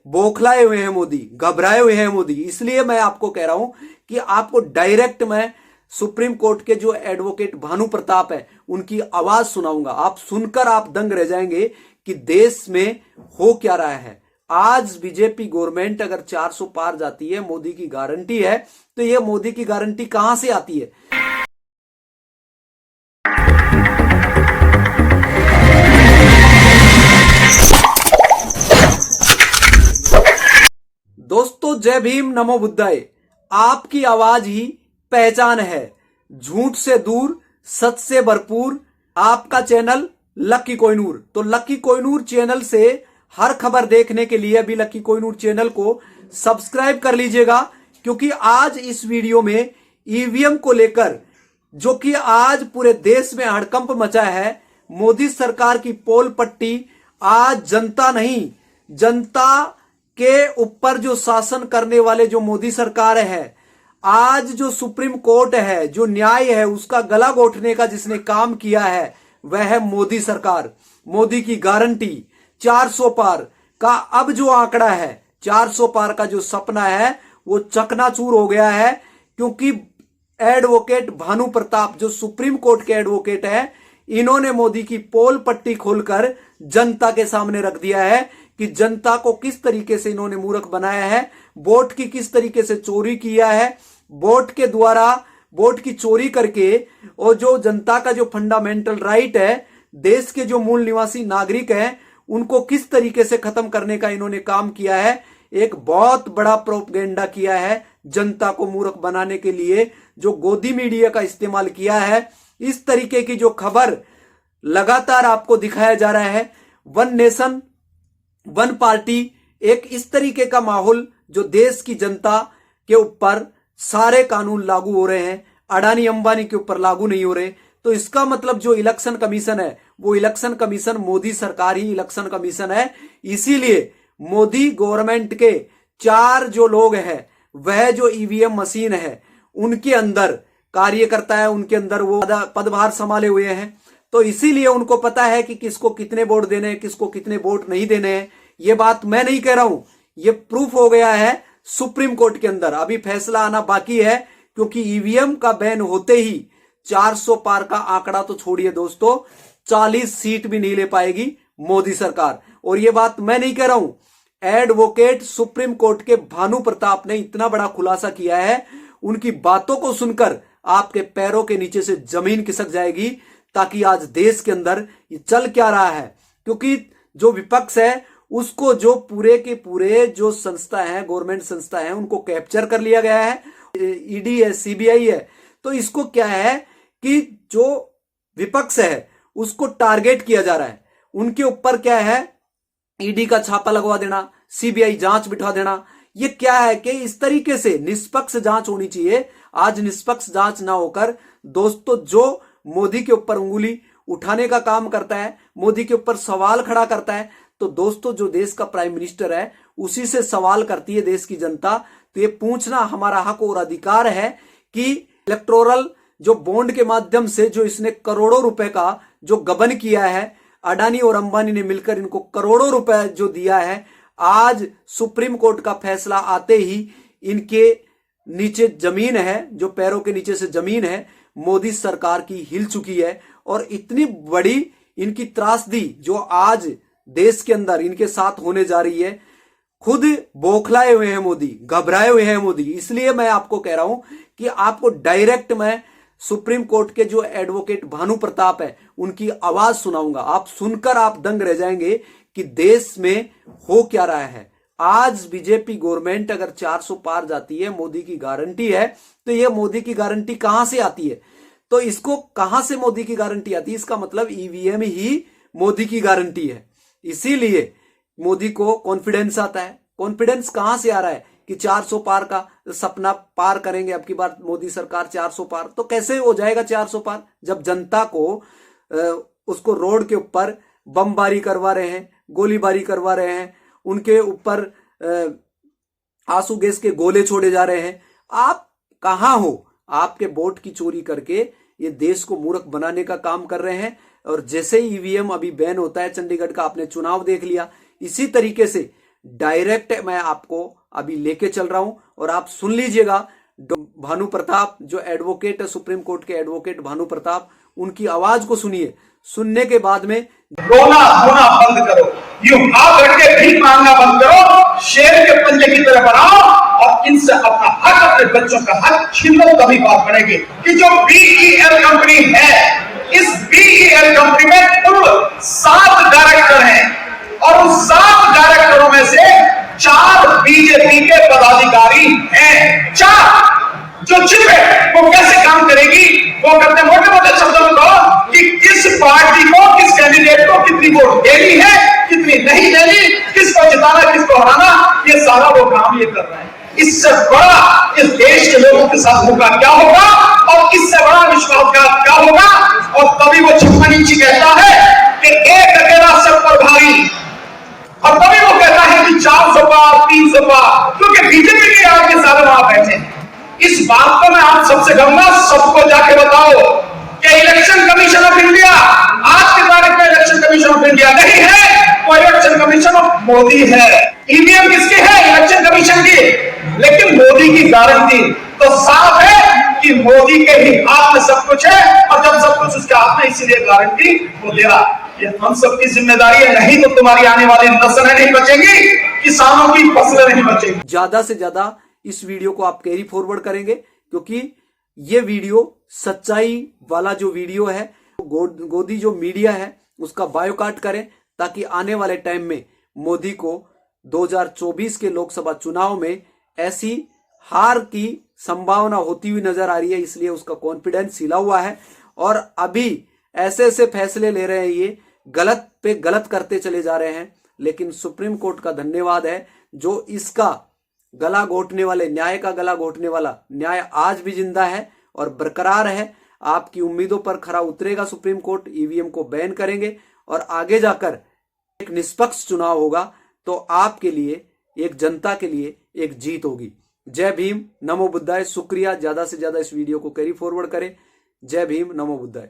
बौखलाए हुए हैं मोदी, घबराए हुए हैं मोदी। इसलिए मैं आपको कह रहा हूं कि आपको डायरेक्ट मैं सुप्रीम कोर्ट के जो एडवोकेट भानु प्रताप है उनकी आवाज सुनाऊंगा। आप सुनकर आप दंग रह जाएंगे कि देश में हो क्या रहा है। आज बीजेपी गवर्नमेंट अगर 400 पार जाती है, मोदी की गारंटी है, तो ये मोदी की गारंटी कहां से आती है? दोस्तों जय भीम, नमो बुद्धाय। आपकी आवाज ही पहचान है। झूठ से दूर, सच से भरपूर आपका चैनल लक्की कोहिनूर। तो लक्की कोहिनूर चैनल से हर खबर देखने के लिए अभी लक्की कोहिनूर चैनल को सब्सक्राइब कर लीजिएगा, क्योंकि आज इस वीडियो में ईवीएम को लेकर जो कि आज पूरे देश में हड़कंप मचा है, मोदी सरकार की पोल पट्टी। आज जनता नहीं, जनता के ऊपर जो शासन करने वाले जो मोदी सरकार है, आज जो सुप्रीम कोर्ट है, जो न्याय है, उसका गला घोटने का जिसने काम किया है वह है मोदी सरकार। मोदी की गारंटी 400 पार का अब जो आंकड़ा है, 400 पार का जो सपना है वो चकनाचूर हो गया है, क्योंकि एडवोकेट भानु प्रताप जो सुप्रीम कोर्ट के एडवोकेट है, इन्होंने मोदी की पोल पट्टी खोलकर जनता के सामने रख दिया है कि जनता को किस तरीके से इन्होंने मूर्ख बनाया है, वोट की किस तरीके से चोरी किया है, वोट के द्वारा वोट की चोरी करके, और जो जनता का जो फंडामेंटल राइट है, देश के जो मूल निवासी नागरिक हैं, उनको किस तरीके से खत्म करने का इन्होंने काम किया है। एक बहुत बड़ा प्रोपगेंडा किया है जनता को मूर्ख बनाने के लिए, जो गोदी मीडिया का इस्तेमाल किया है। इस तरीके की जो खबर लगातार आपको दिखाया जा रहा है, वन नेशन वन पार्टी, एक इस तरीके का माहौल जो देश की जनता के ऊपर सारे कानून लागू हो रहे हैं, अडानी अंबानी के ऊपर लागू नहीं हो रहे। तो इसका मतलब जो इलेक्शन कमीशन है, वो इलेक्शन कमीशन मोदी सरकार ही इलेक्शन कमीशन है। इसीलिए मोदी गवर्नमेंट के 4 जो लोग हैं, वह जो ईवीएम मशीन है उनके अंदर कार्य करता है, उनके अंदर वो पदभार संभाले हुए हैं। तो इसीलिए उनको पता है कि किसको कितने वोट देने हैं, किसको कितने वोट नहीं देने हैं। ये बात मैं नहीं कह रहा हूं, ये प्रूफ हो गया है सुप्रीम कोर्ट के अंदर। अभी फैसला आना बाकी है, क्योंकि ईवीएम का बैन होते ही 400 पार का आंकड़ा तो छोड़िए दोस्तों, 40 सीट भी नहीं ले पाएगी मोदी सरकार। और ये बात मैं नहीं कह रहा हूं, एडवोकेट सुप्रीम कोर्ट के भानु प्रताप ने इतना बड़ा खुलासा किया है। उनकी बातों को सुनकर आपके पैरों के नीचे से जमीन खिसक जाएगी, ताकि आज देश के अंदर ये चल क्या रहा है। क्योंकि जो विपक्ष है उसको जो पूरे के पूरे जो संस्था है, गवर्नमेंट संस्था है, उनको कैप्चर कर लिया गया है। ईडी है, सीबीआई है। तो इसको क्या है कि जो विपक्ष है उसको टारगेट किया जा रहा है। उनके ऊपर क्या है, ईडी का छापा लगवा देना, सीबीआई जांच बिठा देना। ये क्या है कि इस तरीके से निष्पक्ष जांच होनी चाहिए। आज निष्पक्ष जांच ना होकर दोस्तों जो मोदी के ऊपर उंगली उठाने का काम करता है, मोदी के ऊपर सवाल खड़ा करता है, तो दोस्तों जो देश का प्राइम मिनिस्टर है उसी से सवाल करती है देश की जनता। तो ये पूछना हमारा हक और अधिकार है कि इलेक्टोरल जो बॉन्ड के माध्यम से जो इसने करोड़ों रुपए का जो गबन किया है, अडानी और अंबानी ने मिलकर इनको करोड़ों रुपए जो दिया है, आज सुप्रीम कोर्ट का फैसला आते ही इनके नीचे जमीन है, जो पैरों के नीचे से जमीन है, मोदी सरकार की हिल चुकी है। और इतनी बड़ी इनकी त्रासदी जो आज देश के अंदर इनके साथ होने जा रही है, खुद बौखलाए हुए हैं मोदी, घबराए हुए हैं मोदी। इसलिए मैं आपको कह रहा हूं कि आपको डायरेक्ट मैं सुप्रीम कोर्ट के जो एडवोकेट भानु प्रताप है उनकी आवाज सुनाऊंगा। आप सुनकर आप दंग रह जाएंगे कि देश में हो क्या रहा है। आज बीजेपी गवर्नमेंट अगर 400 पार जाती है, मोदी की गारंटी है, तो ये मोदी की गारंटी कहां से आती है? तो इसको कहां से मोदी की गारंटी आती है? इसका मतलब ईवीएम ही मोदी की गारंटी है। इसीलिए मोदी को कॉन्फिडेंस आता है। कॉन्फिडेंस कहां से आ रहा है कि 400 पार का सपना पार करेंगे अब की बार मोदी सरकार 400 पार। तो कैसे हो जाएगा 400 पार, जब जनता को उसको रोड के ऊपर बमबारी करवा रहे हैं, गोलीबारी करवा रहे हैं, उनके ऊपर आंसू गैस के गोले छोड़े जा रहे हैं। आप कहां हो? आपके वोट की चोरी करके ये देश को मूर्ख बनाने का काम कर रहे हैं। और जैसे ही ईवीएम अभी बैन होता है, चंडीगढ़ का आपने चुनाव देख लिया, इसी तरीके से डायरेक्ट मैं आपको अभी लेके चल रहा हूं और आप सुन लीजिएगा। भानु प्रताप जो एडवोकेट है, सुप्रीम कोर्ट के एडवोकेट भानु प्रताप, उनकी आवाज को सुनिए। सुनने के बाद में रोना धोना बंद करो, यूं हाथ रख के भीख मांगना बंद करो, शेर के पंजे की तरह बनाओ और इनसे अपना हक, अपने बच्चों का हक छीन लो, तभी बात बनेगी। कि जो बीईएल कंपनी है, इस बीईएल कंपनी में कुल 7 डायरेक्टर हैं और उन 7 डायरेक्टरों में से 4 बीजेपी के पदाधिकारी हैं। 4 जो चिप है वो कैसे काम करेगी, वो करते मोटे मोटे शब्दों में कहो कि किस पार्टी को, किस कैंडिडेट को कितनी वोट देनी है, कितनी नहीं देनी, किसको जिताना, किसको हराना, ये सारा वो काम ये कर रहे हैं। इससे बड़ा इस देश के लोगों के साथ होगा क्या होगा, और इससे बड़ा विश्वासघात क्या होगा। और तभी वो 56 इंची कहता है कि एक अकेला सब पर भारी, और तभी वो कहता है कि 400 पार 300 पार, क्योंकि बीजेपी के आगे सारे वहां बैठे हैं। इस बात को मैं आप सबसे कहूंगा, सबको जाके बताओ कि इलेक्शन कमीशन ऑफ इंडिया आज की तारीख में इलेक्शन कमीशन ऑफ इंडिया नहीं है, वो इलेक्शन कमीशन ऑफ मोदी है। ईवीएम किसकी है? इलेक्शन कमीशन की, लेकिन मोदी की गारंटी तो साफ है कि मोदी के ही हाथ में सब कुछ है, और जब सब कुछ उसके हाथ में, इसीलिए गारंटी वो दे रहा। ये हम सबकी जिम्मेदारी है, नहीं तो तुम्हारी आने वाली नस्लें नहीं बचेंगी, किसानों की फसलें नहीं बचेंगी। ज्यादा से ज्यादा इस वीडियो को आप कैरी फॉरवर्ड करेंगे, क्योंकि ये वीडियो सच्चाई वाला जो वीडियो है, गोदी जो मीडिया है उसका बायोकाट करें, ताकि आने वाले टाइम में मोदी को 2024 के लोकसभा चुनाव में ऐसी हार की संभावना होती हुई नजर आ रही है। इसलिए उसका कॉन्फिडेंस हिला हुआ है और अभी ऐसे ऐसे फैसले ले रहे हैं, ये गलत पे गलत करते चले जा रहे हैं। लेकिन सुप्रीम कोर्ट का धन्यवाद है, जो इसका गला घोटने वाले, न्याय का गला घोटने वाला न्याय आज भी जिंदा है और बरकरार है। आपकी उम्मीदों पर खरा उतरेगा सुप्रीम कोर्ट, ईवीएम को बैन करेंगे और आगे जाकर एक निष्पक्ष चुनाव होगा, तो आपके लिए, एक जनता के लिए एक जीत होगी। जय भीम, नमो बुद्धाय। शुक्रिया, ज्यादा से ज्यादा इस वीडियो को कैरी फॉरवर्ड करें। जय भीम, नमो बुद्धाय।